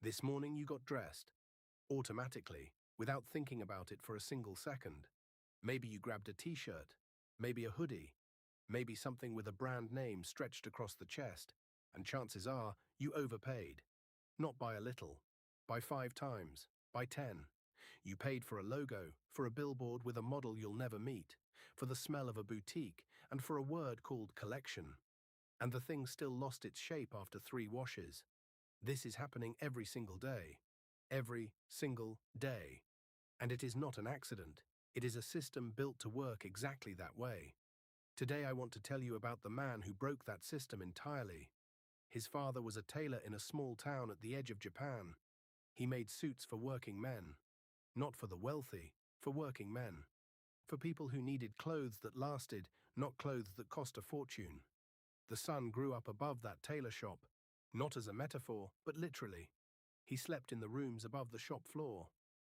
This morning you got dressed, automatically, without thinking about it for a single second. Maybe you grabbed a t-shirt, maybe a hoodie, maybe something with a brand name stretched across the chest, and chances are you overpaid. Not by a little, by 5 times, by 10. You paid for a logo, for a billboard with a model you'll never meet, for the smell of a boutique, and for a word called collection. And the thing still lost its shape after 3 washes. This is happening every single day. Every single day. And it is not an accident. It is a system built to work exactly that way. Today I want to tell you about the man who broke that system entirely. His father was a tailor in a small town at the edge of Japan. He made suits for working men. Not for the wealthy, for working men. For people who needed clothes that lasted, not clothes that cost a fortune. The son grew up above that tailor shop, not as a metaphor, but literally. He slept in the rooms above the shop floor.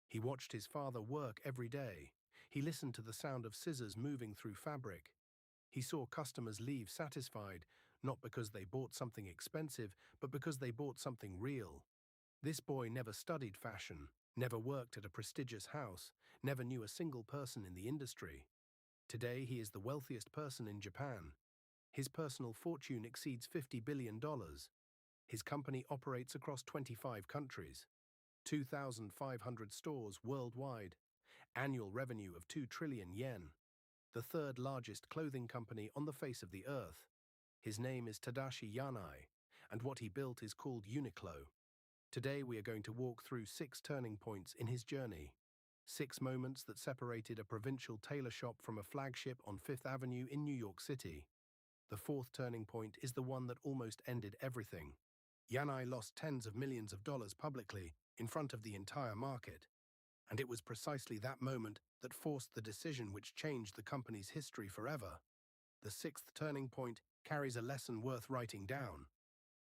He watched his father work every day. He listened to the sound of scissors moving through fabric. He saw customers leave satisfied, not because they bought something expensive, but because they bought something real. This boy never studied fashion, never worked at a prestigious house, never knew a single person in the industry. Today he is the wealthiest person in Japan. His personal fortune exceeds $50 billion. His company operates across 25 countries, 2,500 stores worldwide, annual revenue of 2 trillion yen, the 3rd largest clothing company on the face of the earth. His name is Tadashi Yanai, and what he built is called Uniqlo. Today we are going to walk through 6 turning points in his journey. 6 moments that separated a provincial tailor shop from a flagship on 5th Avenue in New York City. The 4th turning point is the one that almost ended everything. Yanai lost tens of millions of dollars publicly in front of the entire market. And it was precisely that moment that forced the decision which changed the company's history forever. The 6th turning point carries a lesson worth writing down.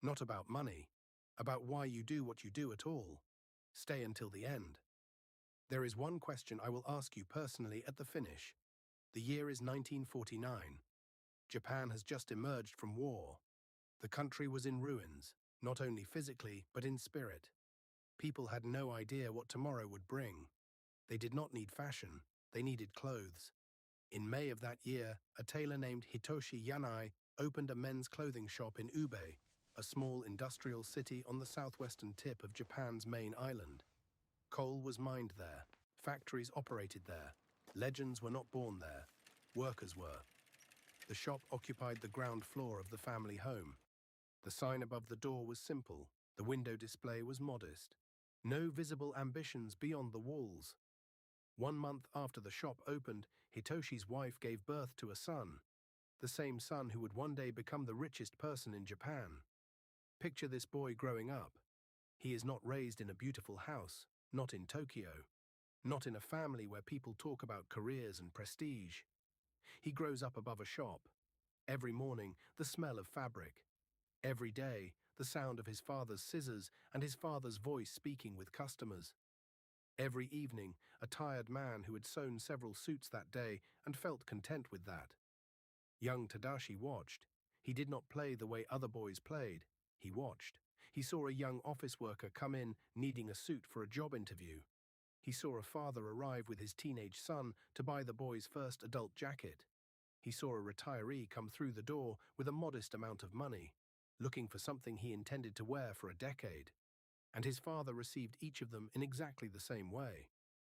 Not about money, about why you do what you do at all. Stay until the end. There is one question I will ask you personally at the finish. The year is 1949. Japan has just emerged from war. The country was in ruins, not only physically but in spirit. People had no idea what tomorrow would bring. They did not need fashion, they needed clothes. In May of that year, a tailor named Tadashi Yanai opened a men's clothing shop in Ube, a small industrial city on the southwestern tip of Japan's main island. Coal was mined there, factories operated there, legends were not born there, workers were. The shop occupied the ground floor of the family home. The sign above the door was simple, the window display was modest. No visible ambitions beyond the walls. 1 month after the shop opened, Hitoshi's wife gave birth to a son, the same son who would one day become the richest person in Japan. Picture this boy growing up. He is not raised in a beautiful house, not in Tokyo, not in a family where people talk about careers and prestige. He grows up above a shop. Every morning, the smell of fabric. Every day, the sound of his father's scissors and his father's voice speaking with customers. Every evening, a tired man who had sewn several suits that day and felt content with that. Young Tadashi watched. He did not play the way other boys played. He watched. He saw a young office worker come in needing a suit for a job interview. He saw a father arrive with his teenage son to buy the boy's first adult jacket. He saw a retiree come through the door with a modest amount of money, looking for something he intended to wear for a decade. And his father received each of them in exactly the same way,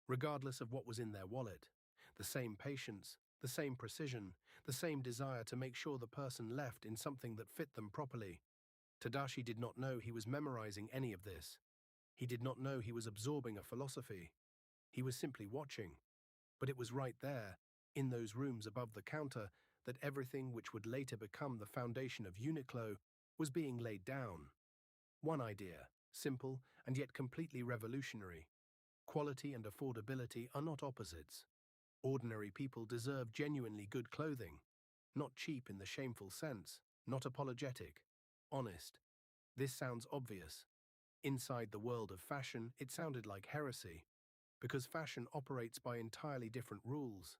regardless of what was in their wallet. The same patience, the same precision, the same desire to make sure the person left in something that fit them properly. Tadashi did not know he was memorizing any of this. He did not know he was absorbing a philosophy. He was simply watching. But it was right there, in those rooms above the counter, that everything which would later become the foundation of Uniqlo was being laid down. One idea, simple and yet completely revolutionary. Quality and affordability are not opposites. Ordinary people deserve genuinely good clothing, not cheap in the shameful sense, not apologetic, honest. This sounds obvious. Inside the world of fashion, it sounded like heresy, because fashion operates by entirely different rules.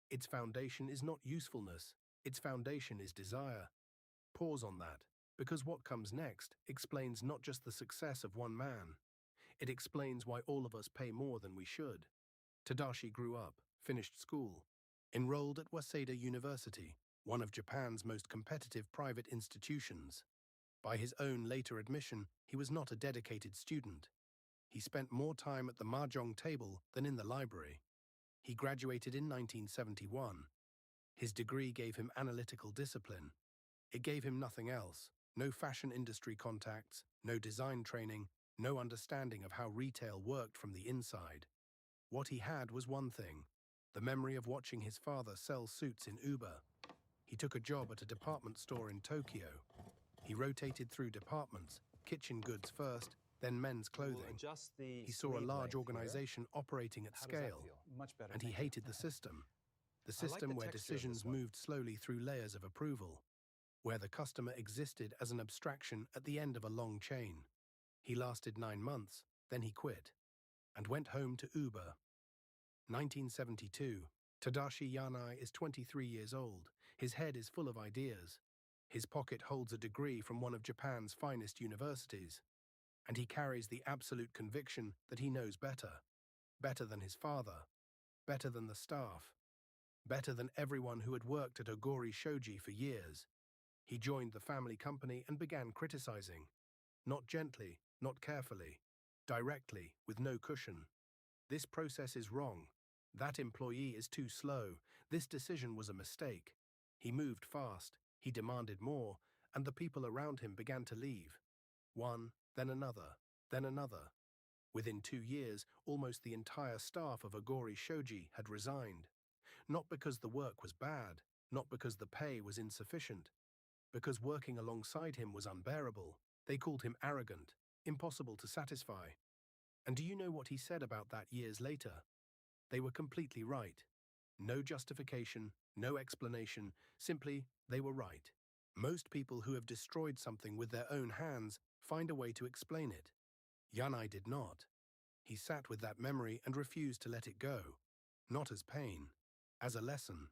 Its foundation is not usefulness, its foundation is desire. Pause on that, because what comes next explains not just the success of one man, It explains why all of us pay more than we should. Tadashi grew up, finished school, enrolled at Waseda University, one of Japan's most competitive private institutions. By his own later admission, he was not a dedicated student. He spent more time at the mahjong table than in the library. He graduated in 1971. His degree gave him analytical discipline. It gave him nothing else: no fashion industry contacts, no design training, no understanding of how retail worked from the inside. What he had was one thing: the memory of watching his father sell suits in Uber. He took a job at a department store in Tokyo. He rotated through departments, kitchen goods first, then men's clothing. He saw a large organization operating at scale, and he hated the system. The system where decisions moved slowly through layers of approval, where the customer existed as an abstraction at the end of a long chain. He lasted 9 months, then he quit, and went home to Uber. 1972. Tadashi Yanai is 23 years old. His head is full of ideas. His pocket holds a degree from one of Japan's finest universities, and he carries the absolute conviction that he knows better. Better than his father. Better than the staff. Better than everyone who had worked at Ogori Shoji for years. He joined the family company and began criticizing. Not gently, not carefully. Directly, with no cushion. This process is wrong. That employee is too slow. This decision was a mistake. He moved fast. He demanded more, and the people around him began to leave. One, then another, then another. Within 2 years, almost the entire staff of Ogori Shoji had resigned. Not because the work was bad, not because the pay was insufficient, because working alongside him was unbearable. They called him arrogant, impossible to satisfy. And do you know what he said about that years later? They were completely right. No justification, no explanation, simply they were right. Most people who have destroyed something with their own hands find a way to explain it. Yanai did not. He sat with that memory and refused to let it go. Not as pain, as a lesson.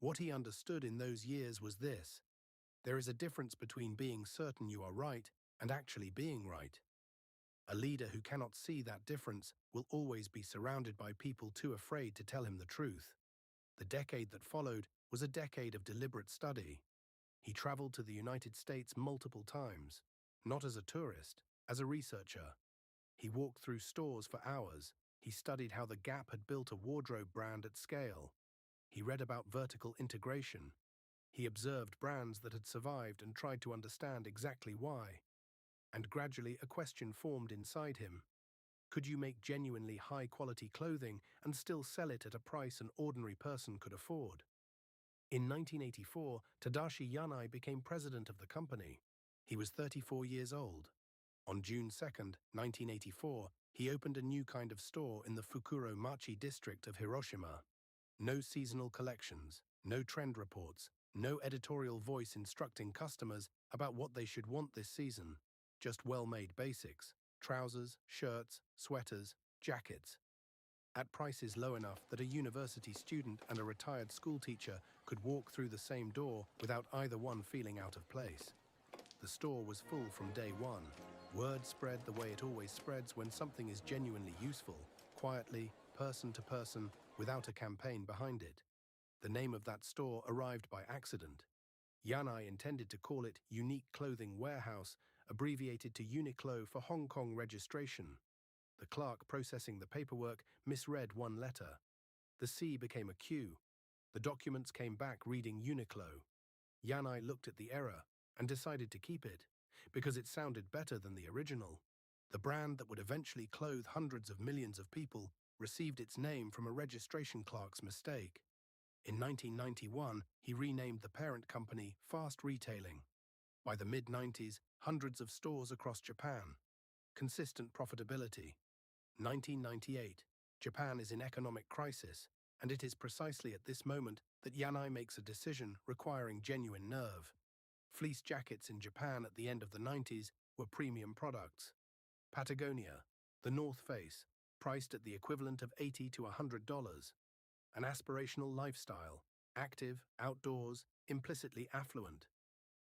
What he understood in those years was this: there is a difference between being certain you are right and actually being right. A leader who cannot see that difference will always be surrounded by people too afraid to tell him the truth. The decade that followed was a decade of deliberate study. He traveled to the United States multiple times, not as a tourist, as a researcher. He walked through stores for hours. He studied how the Gap had built a wardrobe brand at scale. He read about vertical integration. He observed brands that had survived and tried to understand exactly why. And gradually a question formed inside him. Could you make genuinely high-quality clothing and still sell it at a price an ordinary person could afford? In 1984, Tadashi Yanai became president of the company. He was 34 years old. On June 2, 1984, he opened a new kind of store in the Fukuro Machi district of Hiroshima. No seasonal collections, no trend reports, no editorial voice instructing customers about what they should want this season. Just well-made basics: trousers, shirts, sweaters, jackets. At prices low enough that a university student and a retired schoolteacher could walk through the same door without either one feeling out of place. The store was full from day one. Word spread the way it always spreads when something is genuinely useful, quietly, person to person, without a campaign behind it. The name of that store arrived by accident. Yanai intended to call it Unique Clothing Warehouse, abbreviated to Uniqlo for Hong Kong registration. The clerk processing the paperwork misread one letter. The C became a Q. The documents came back reading Uniqlo. Yanai looked at the error and decided to keep it, because it sounded better than the original. The brand that would eventually clothe hundreds of millions of people received its name from a registration clerk's mistake. In 1991, he renamed the parent company Fast Retailing. By the mid-90s, hundreds of stores across Japan. Consistent profitability. 1998, Japan is in economic crisis, and it is precisely at this moment that Yanai makes a decision requiring genuine nerve. Fleece jackets in Japan at the end of the 90s were premium products. Patagonia, the North Face, priced at the equivalent of $80 to $100. An aspirational lifestyle, active, outdoors, implicitly affluent.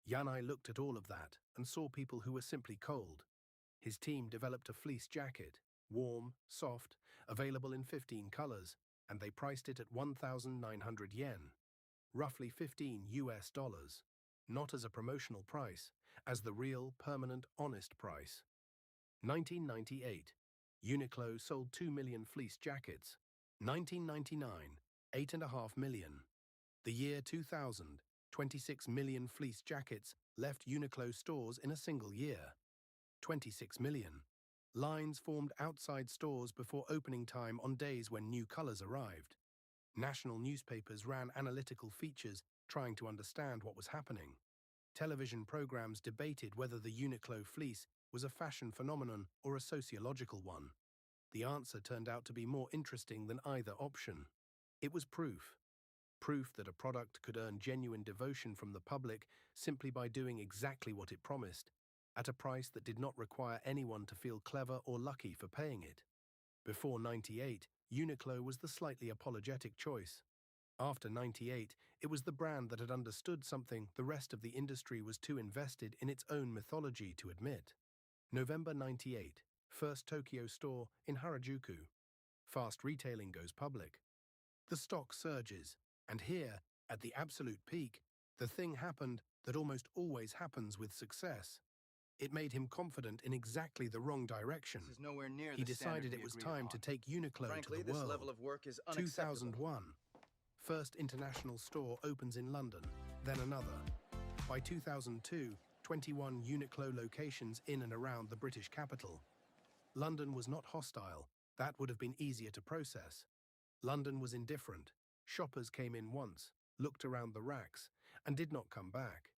Yanai looked at all of that and saw people who were simply cold. His team developed a fleece jacket, warm, soft, available in 15 colors, and they priced it at 1,900 yen, roughly 15 US dollars, not as a promotional price, as the real, permanent, honest price. 1998, Uniqlo sold 2 million fleece jackets. 1999, 8.5 million. The year 2000, 26 million fleece jackets left Uniqlo stores in a single year. 26 million. Lines formed outside stores before opening time on days when new colors arrived. National newspapers ran analytical features trying to understand what was happening. Television programs debated whether the Uniqlo fleece was a fashion phenomenon or a sociological one. The answer turned out to be more interesting than either option. It was proof. Proof that a product could earn genuine devotion from the public simply by doing exactly what it promised, at a price that did not require anyone to feel clever or lucky for paying it. Before 98, Uniqlo was the slightly apologetic choice. After 98, it was the brand that had understood something the rest of the industry was too invested in its own mythology to admit. November 98, first Tokyo store in Harajuku. Fast Retailing goes public. The stock surges, and here, at the absolute peak, the thing happened that almost always happens with success. It made him confident in exactly the wrong direction. This is nowhere near He the standard decided it we was agreed time upon. to take Uniqlo Frankly, to the this world. level of work is unacceptable. 2001. First international store opens in London, then another. By 2002, 21 Uniqlo locations in and around the British capital. London was not hostile. That would have been easier to process. London was indifferent. Shoppers came in once, looked around the racks, and did not come back.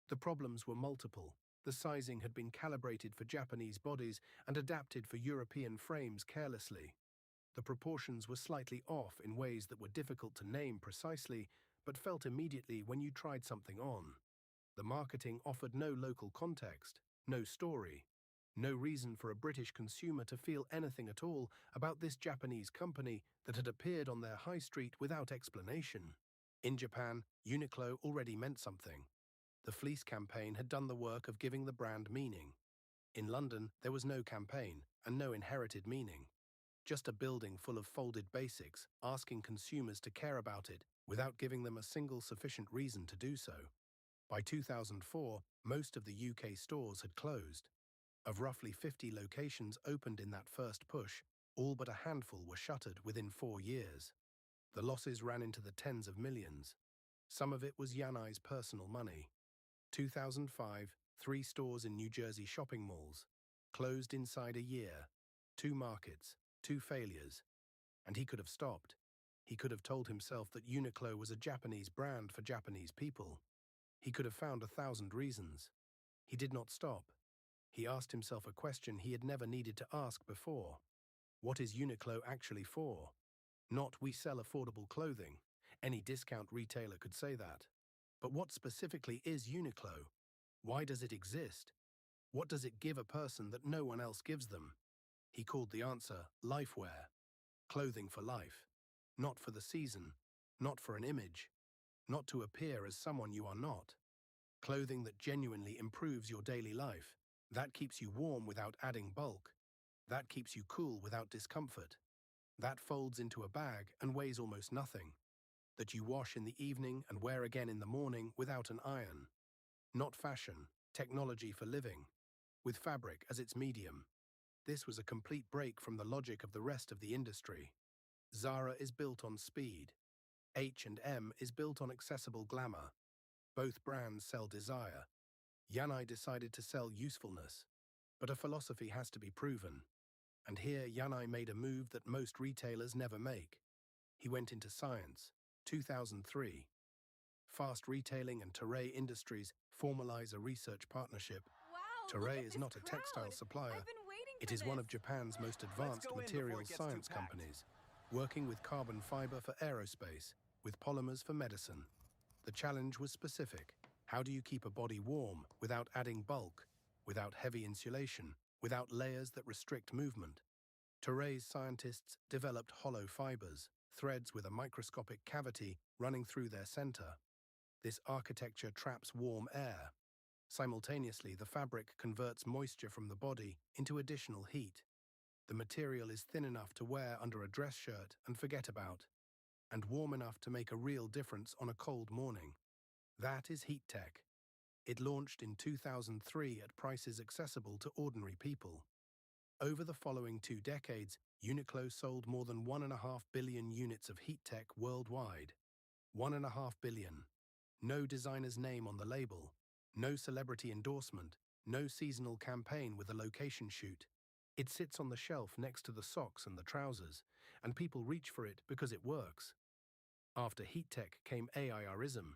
The problems were multiple. The sizing had been calibrated for Japanese bodies and adapted for European frames carelessly. The proportions were slightly off in ways that were difficult to name precisely, but felt immediately when you tried something on. The marketing offered no local context, no story, no reason for a British consumer to feel anything at all about this Japanese company that had appeared on their high street without explanation. In Japan, Uniqlo already meant something. The fleece campaign had done the work of giving the brand meaning. In London, there was no campaign and no inherited meaning. Just a building full of folded basics, asking consumers to care about it without giving them a single sufficient reason to do so. By 2004, most of the UK stores had closed. Of roughly 50 locations opened in that first push, all but a handful were shuttered within 4 years. The losses ran into the tens of millions. Some of it was Yanai's personal money. 2005, 3 stores in New Jersey shopping malls. Closed inside a year. 2 markets, 2 failures. And he could have stopped. He could have told himself that Uniqlo was a Japanese brand for Japanese people. He could have found 1,000 reasons. He did not stop. He asked himself a question he had never needed to ask before. What is Uniqlo actually for? Not we sell affordable clothing. Any discount retailer could say that. But what specifically is Uniqlo? Why does it exist? What does it give a person that no one else gives them? He called the answer lifewear. Clothing for life. Not for the season. Not for an image. Not to appear as someone you are not. Clothing that genuinely improves your daily life. That keeps you warm without adding bulk. That keeps you cool without discomfort. That folds into a bag and weighs almost nothing. That you wash in the evening and wear again in the morning without an iron. Not fashion, technology for living, with fabric as its medium. This was a complete break from the logic of the rest of the industry. Zara is built on speed. H&M is built on accessible glamour. Both brands sell desire. Yanai decided to sell usefulness. But a philosophy has to be proven. And here Yanai made a move that most retailers never make. He went into science. 2003. Fast Retailing and Tadashi Industries formalize a research partnership. Wow, look Tadashi at is this not a textile crowd. supplier. I've been waiting It for is one this. of Japan's most Let's advanced go in before materials it gets too science packed. companies, working with carbon fiber for aerospace, with polymers for medicine. The challenge was specific. How do you keep a body warm without adding bulk, without heavy insulation, without layers that restrict movement? Tadashi's scientists developed hollow fibers, threads with a microscopic cavity running through their center. This architecture traps warm air. Simultaneously, the fabric converts moisture from the body into additional heat. The material is thin enough to wear under a dress shirt and forget about, and warm enough to make a real difference on a cold morning. That is heat tech. It launched in 2003 at prices accessible to ordinary people. Over the following 2 decades, Uniqlo sold more than 1.5 billion units of heat tech worldwide. 1.5 billion. No designer's name on the label, no celebrity endorsement, no seasonal campaign with a location shoot. It sits on the shelf next to the socks and the trousers, and people reach for it because it works. After heat tech came AIRism,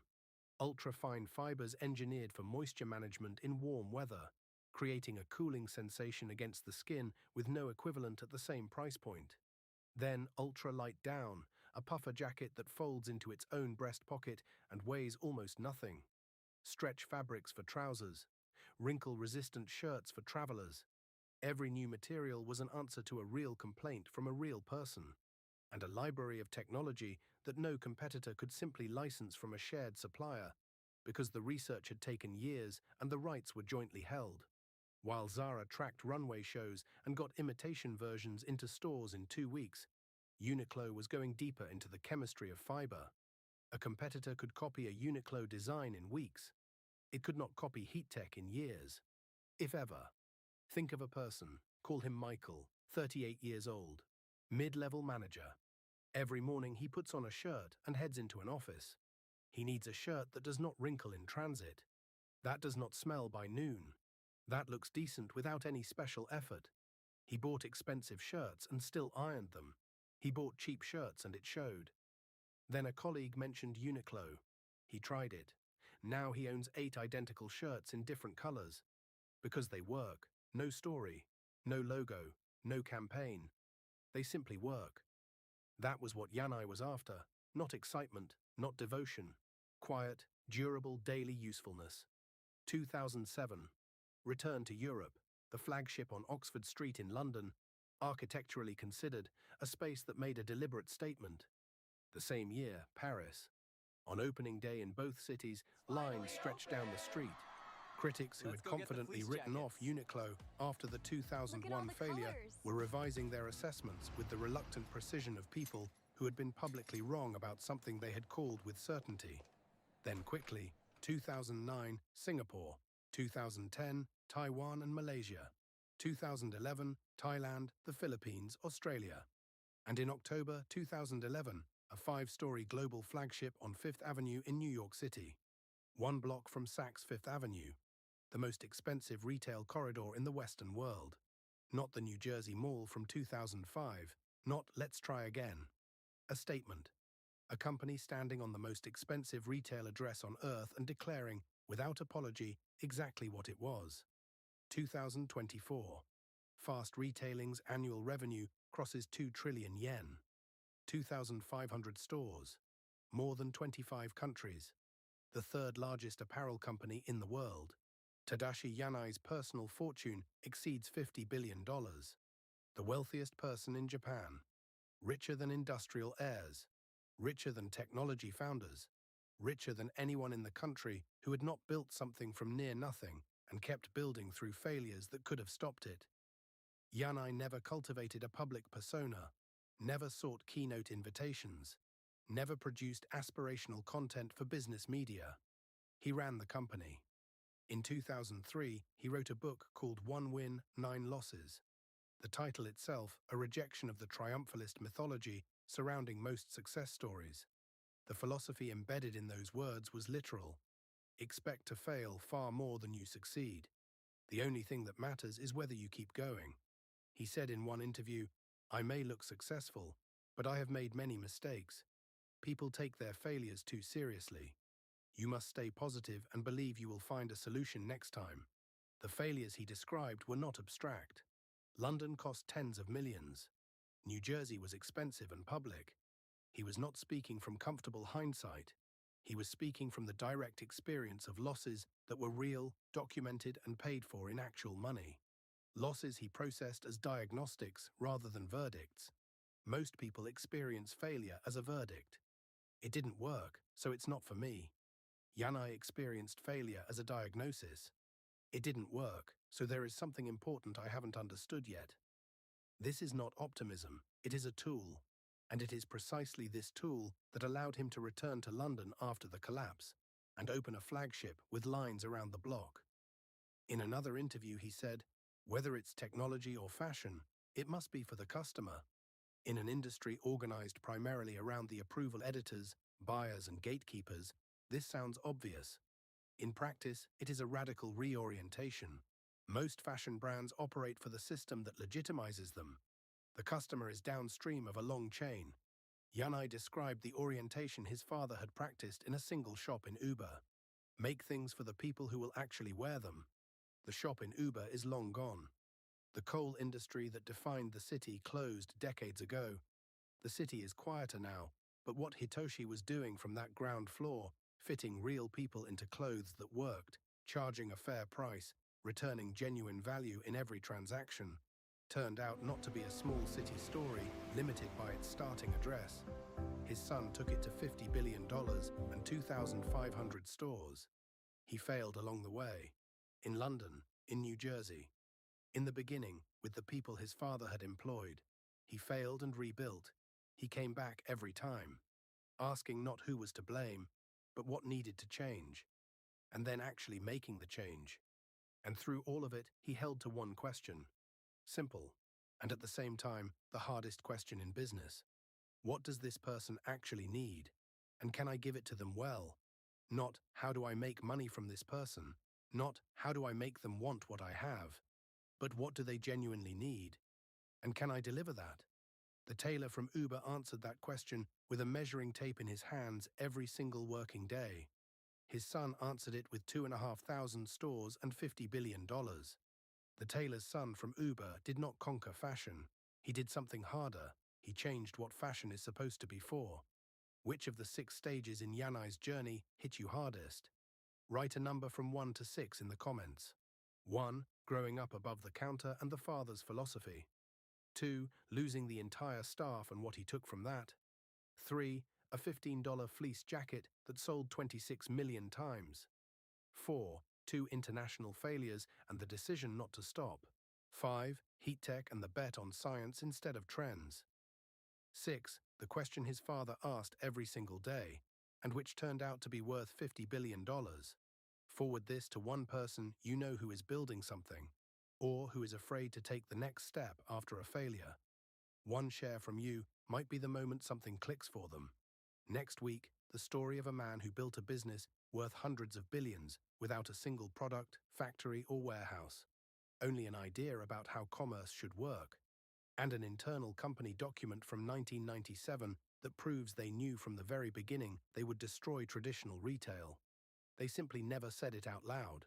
ultra-fine fibers engineered for moisture management in warm weather, creating a cooling sensation against the skin with no equivalent at the same price point. Then ultra-light down, a puffer jacket that folds into its own breast pocket and weighs almost nothing. Stretch fabrics for trousers, wrinkle-resistant shirts for travelers. Every new material was an answer to a real complaint from a real person, and a library of technology that no competitor could simply license from a shared supplier, because the research had taken years and the rights were jointly held. While Zara tracked runway shows and got imitation versions into stores in 2 weeks, Uniqlo was going deeper into the chemistry of fiber. A competitor could copy a Uniqlo design in weeks. It could not copy heat tech in years, if ever. Think of a person, call him Michael, 38 years old, mid-level manager. Every morning he puts on a shirt and heads into an office. He needs a shirt that does not wrinkle in transit. That does not smell by noon. That looks decent without any special effort. He bought expensive shirts and still ironed them. He bought cheap shirts and it showed. Then a colleague mentioned Uniqlo. He tried it. Now he owns 8 identical shirts in different colors. Because they work. No story, no logo, no campaign. They simply work. That was what Yanai was after. Not excitement, not devotion. Quiet, durable daily usefulness. 2007. Return to Europe, the flagship on Oxford Street in London, architecturally considered, a space that made a deliberate statement. The same year, Paris. On opening day in both cities, lines stretched down the street. Critics who had confidently written off Uniqlo after the 2001 failure were revising their assessments with the reluctant precision of people who had been publicly wrong about something they had called with certainty. Then quickly, 2009, Singapore, 2010, Taiwan and Malaysia, 2011, Thailand, the Philippines, Australia. And in October 2011, a 5-story global flagship on Fifth Avenue in New York City. 1 block from Saks Fifth Avenue, the most expensive retail corridor in the Western world. Not the New Jersey Mall from 2005, not Let's Try Again. A statement. A company standing on the most expensive retail address on Earth and declaring, without apology, exactly what it was. 2024. Fast Retailing's annual revenue crosses 2 trillion yen. 2,500 stores. More than 25 countries. The 3rd largest apparel company in the world. Tadashi Yanai's personal fortune exceeds $50 billion. The wealthiest person in Japan. Richer than industrial heirs. Richer than technology founders. Richer than anyone in the country who had not built something from near nothing and kept building through failures that could have stopped it. Yanai never cultivated a public persona, never sought keynote invitations, never produced aspirational content for business media. He ran the company. In 2003, he wrote a book called 1 Win, 9 Losses. The title itself, a rejection of the triumphalist mythology surrounding most success stories. The philosophy embedded in those words was literal. Expect to fail far more than you succeed. The only thing that matters is whether you keep going. He said in one interview, "I may look successful, but I have made many mistakes. People take their failures too seriously. You must stay positive and believe you will find a solution next time." The failures he described were not abstract. London cost tens of millions. New Jersey was expensive and public. He was not speaking from comfortable hindsight. He was speaking from the direct experience of losses that were real, documented, and paid for in actual money. Losses he processed as diagnostics rather than verdicts. Most people experience failure as a verdict. It didn't work, so it's not for me. Yanai experienced failure as a diagnosis. It didn't work, so there is something important I haven't understood yet. This is not optimism, it is a tool. And it is precisely this tool that allowed him to return to London after the collapse and open a flagship with lines around the block. In another interview he said, "Whether it's technology or fashion, it must be for the customer." In an industry organized primarily around the approval editors, buyers and gatekeepers, this sounds obvious. In practice, it is a radical reorientation. Most fashion brands operate for the system that legitimizes them. The customer is downstream of a long chain. Yanai described the orientation his father had practiced in a single shop in Uber. Make things for the people who will actually wear them. The shop in Uber is long gone. The coal industry that defined the city closed decades ago. The city is quieter now, but what Hitoshi was doing from that ground floor, fitting real people into clothes that worked, charging a fair price, returning genuine value in every transaction, turned out not to be a small city story limited by its starting address. His son took it to $50 billion and 2,500 stores. He failed along the way. In London, in New Jersey. In the beginning, with the people his father had employed. He failed and rebuilt. He came back every time, asking not who was to blame, but what needed to change, and then actually making the change. And through all of it, he held to one question. Simple, and at the same time, the hardest question in business. What does this person actually need? And can I give it to them well? Not, how do I make money from this person? Not, how do I make them want what I have? But what do they genuinely need? And can I deliver that? The tailor from Uber answered that question with a measuring tape in his hands every single working day. His son answered it with 2,500 stores and $50 billion. The tailor's son from Uber did not conquer fashion. He did something harder. He changed what fashion is supposed to be for. Which of the 6 stages in Yanai's journey hit you hardest? Write a number from 1 to 6 in the comments. 1. Growing up above the counter and the father's philosophy. 2. Losing the entire staff and what he took from that. 3. A $15 fleece jacket that sold 26 million times. 4. 2 international failures and the decision not to stop. 5. Heat tech and the bet on science instead of trends. 6. The question his father asked every single day, and which turned out to be worth $50 billion. Forward this to one person you know who is building something, or who is afraid to take the next step after a failure. One share from you might be the moment something clicks for them. Next week, the story of a man who built a business worth hundreds of billions without a single product, factory, or warehouse. Only an idea about how commerce should work. And an internal company document from 1997 that proves they knew from the very beginning they would destroy traditional retail. They simply never said it out loud.